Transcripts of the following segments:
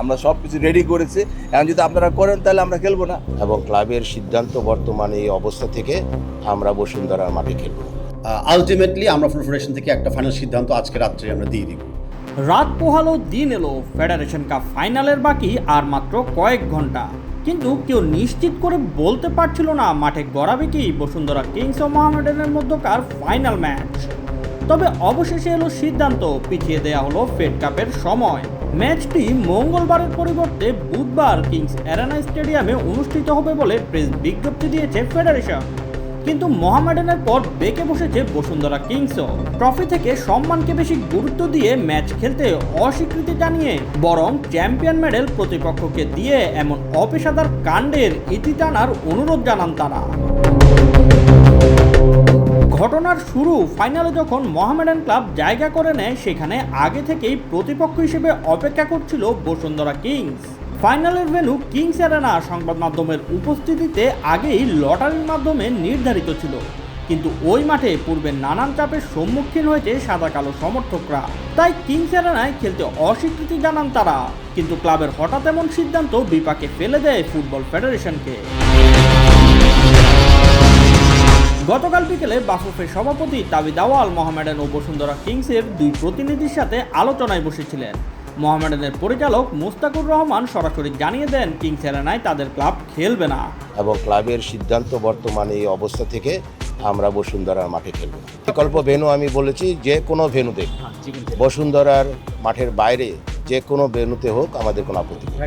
আমরা সবকিছু রেডি করেছি। এখন যদি আপনারা করেন তাহলে আমরা খেলবো না। এবং ক্লাবের সিদ্ধান্ত বর্তমানে এই অবস্থা থেকে আমরা বসুন্ধরার মাঠে খেলবো। আলটিমেটলি আমরা ফুল ফেডারেশন থেকে একটা ফাইনাল সিদ্ধান্ত আজকে রাত্রে আমরা দিয়ে দিব। রাত পোহালো, দিন এলো, ফেডারেশন কাপ ফাইনালের বাকি আর মাত্র কয়েক ঘন্টা। কিন্তু কেউ নিশ্চিত করে বলতে পারছিল না মাঠে গড়াবে কি বসুন্ধরা কিংস ও মোহামেডানের মধ্যকার ফাইনাল ম্যাচ। তবে অবশেষে এলো সিদ্ধান্ত, পিছিয়ে দেয়া হলো ফেড কাপের সময়। ম্যাচটি মঙ্গলবারের পরিবর্তে বুধবার কিংস অ্যারেনা স্টেডিয়ামে অনুষ্ঠিত হবে বলে প্রেস বিজ্ঞপ্তি দিয়েছে ফেডারেশন। কিন্তু মোহামেডানের পর বেঁকে বসেছে বসুন্ধরা কিংসও। ট্রফি থেকে সম্মানকে বেশি গুরুত্ব দিয়ে ম্যাচ খেলতে অস্বীকৃতি জানিয়ে বরং চ্যাম্পিয়ন মেডেল প্রতিপক্ষকে দিয়ে এমন অপেশাদার কাণ্ডের ইতি টানার অনুরোধ জানান তারা। ঘটনার শুরু ফাইনালে যখন মোহামেডান ক্লাব জায়গা করে নেয়, সেখানে আগে থেকেই প্রতিপক্ষ হিসেবে অপেক্ষা করছিল বসুন্ধরা কিংস। ফাইনালের ভেন্যু কিংস অ্যারেনা সংবাদ মাধ্যমের উপস্থিতিতে আগেই লটারির মাধ্যমে নির্ধারিত ছিল। কিন্তু ওই মাঠে পূর্বে নানান চাপের সম্মুখীন হয়েছে সাদা কালো সমর্থকরা, তাই কিংস অ্যারেনায় খেলতে অস্বীকৃতি জানান তারা। কিন্তু ক্লাবের হঠাৎ এমন সিদ্ধান্ত বিপাকে ফেলে দেয় ফুটবল ফেডারেশনকে। গতকাল বিকেলে বাফুফের সভাপতি তাবিদ আওয়াল মোহামেডান ও বসুন্ধরা কিংসের দুই প্রতিনিধির সাথে আলোচনায় বসেছিলেন। মোহামেডানের পরিচালক মুস্তাকুর রহমান সরাসরি জানিয়ে দেন কিংস অ্যারেনায় তাদের ক্লাব খেলবে না। এবং ক্লাবের সিদ্ধান্ত বর্তমানে এই অবস্থা থেকে আমরা বসুন্ধরার মাঠে খেলবো। বিকল্প ভেন্যু আমি বলেছি যে কোনো ভেন্যুতে, বসুন্ধরার মাঠের বাইরে যে কোনো ভেন্যুতে হোক আমাদের কোনো আপত্তি নেই।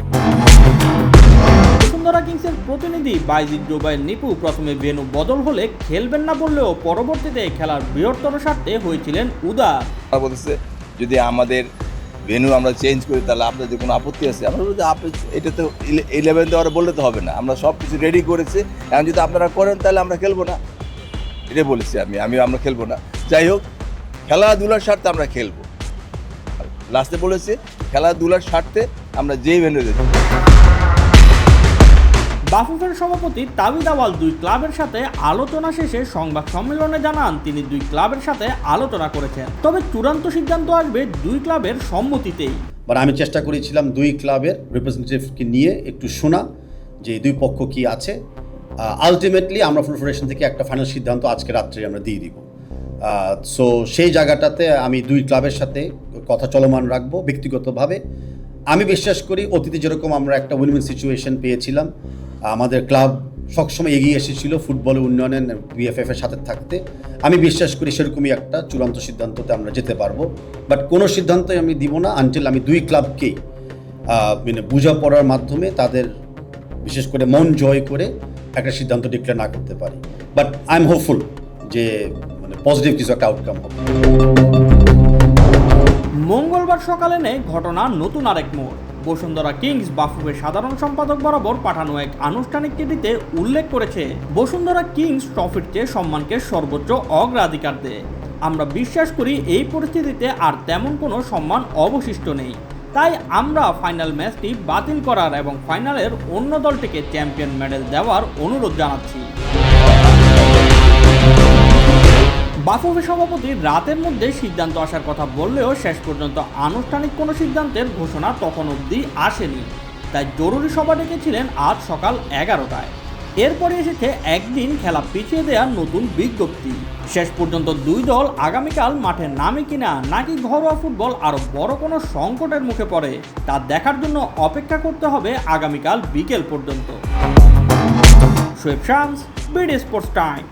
বসুন্ধরা কিংসের প্রতিনিধি বাইজিদ জোবায়ের নিপু প্রথমে ভেন্যু বদল হলে খেলবেন না বললেও পরবর্তীতে খেলার বৃহত্তর স্বার্থে হয়েছিলেন উদার। বলতেছে যদি আমাদের ভেন্যু আমরা চেঞ্জ করি তাহলে আপনাদের কোনো আপত্তি আছে? আমরা বলছি এটা তো 11 দেওয়ার বললে তো হবে না। আমরা সবকিছু রেডি করেছি। এখন যদি আপনারা করেন তাহলে আমরা খেলবো না। এটা বলেছি আমরা খেলবো না। যাই হোক, খেলাধুলার স্বার্থে আমরা খেলবো। লাস্টে বলেছি খেলাধুলার স্বার্থে আমরা যেই ভেন্যু দেব। বাফুফের সভাপতি তাবিদ আওয়াল দুই ক্লাবের সাথে আলোচনা শেষে সংবাদ সম্মেলনে জানান তিনি দুই ক্লাবের সাথে আলোচনা করেছেন, তবে চূড়ান্ত সিদ্ধান্ত আসবে দুই ক্লাবের সম্মতিতেই। বাট আমি চেষ্টা করেছিলাম দুই ক্লাবের রিপ্রেজেন্টেটিভকে নিয়ে একটু শোনা যে দুই পক্ষ কি আছে। আলটিমেটলি আমরা ফুল ফেডারেশন থেকে একটা ফাইনাল সিদ্ধান্ত আজকে রাত্রে আমরা দিয়ে দিব। সো সেই জায়গাটাতে আমি দুই ক্লাবের সাথে কথা চলমান রাখবো। ব্যক্তিগতভাবে আমি বিশ্বাস করি অতীতে যেরকম আমরা একটা উইন উইন সিচুয়েশন পেয়েছিলাম, আমাদের ক্লাব সবসময় এগিয়ে এসেছিল ফুটবলের উন্নয়নের বিএফএফের সাথে থাকতে, আমি বিশ্বাস করি সেরকমই একটা চূড়ান্ত সিদ্ধান্ততে আমরা যেতে পারবো। বাট কোনো সিদ্ধান্তই আমি দিব না আনটিল আমি দুই ক্লাবকেই বোঝাপড়ার মাধ্যমে তাদের বিশেষ করে মন জয় করে একটা সিদ্ধান্ত ডিক্লেয়ার না করতে পারি। বাট আই এম হোপফুল যে পজিটিভ কিছু একটা আউটকাম হবে। মঙ্গলবার সকালে নেয় ঘটনা নতুন আরেক মোড়। বসুন্ধরা কিংস বাফুফের সাধারণ সম্পাদক বরাবর পাঠানো এক আনুষ্ঠানিক চিঠিতে উল্লেখ করেছে বসুন্ধরা কিংস ট্রফির চেয়ে সম্মানকে সর্বোচ্চ অগ্রাধিকার দেয়। আমরা বিশ্বাস করি এই পরিস্থিতিতে আর তেমন কোনো সম্মান অবশিষ্ট নেই, তাই আমরা ফাইনাল ম্যাচটি বাতিল করার এবং ফাইনালের অন্য দলটিকে চ্যাম্পিয়ন মেডেল দেওয়ার অনুরোধ জানাচ্ছি। বাফুফে সভাপতি রাতের মধ্যে সিদ্ধান্ত আসার কথা বললেও শেষ পর্যন্ত আনুষ্ঠানিক কোনো সিদ্ধান্তের ঘোষণা তখন অবধি আসেনি, তাই জরুরি সভা ডেকেছিলেন আজ সকাল 11টায়। এরপরে এসেছে একদিন খেলা পিছিয়ে দেওয়ার নতুন বিজ্ঞপ্তি। শেষ পর্যন্ত দুই দল আগামীকাল মাঠে নামে কিনা, নাকি ঘরোয়া ফুটবল আরও বড় কোনো সংকটের মুখে পড়ে তা দেখার জন্য অপেক্ষা করতে হবে আগামীকাল বিকেল পর্যন্ত। Shoaib Shams, BD sports time.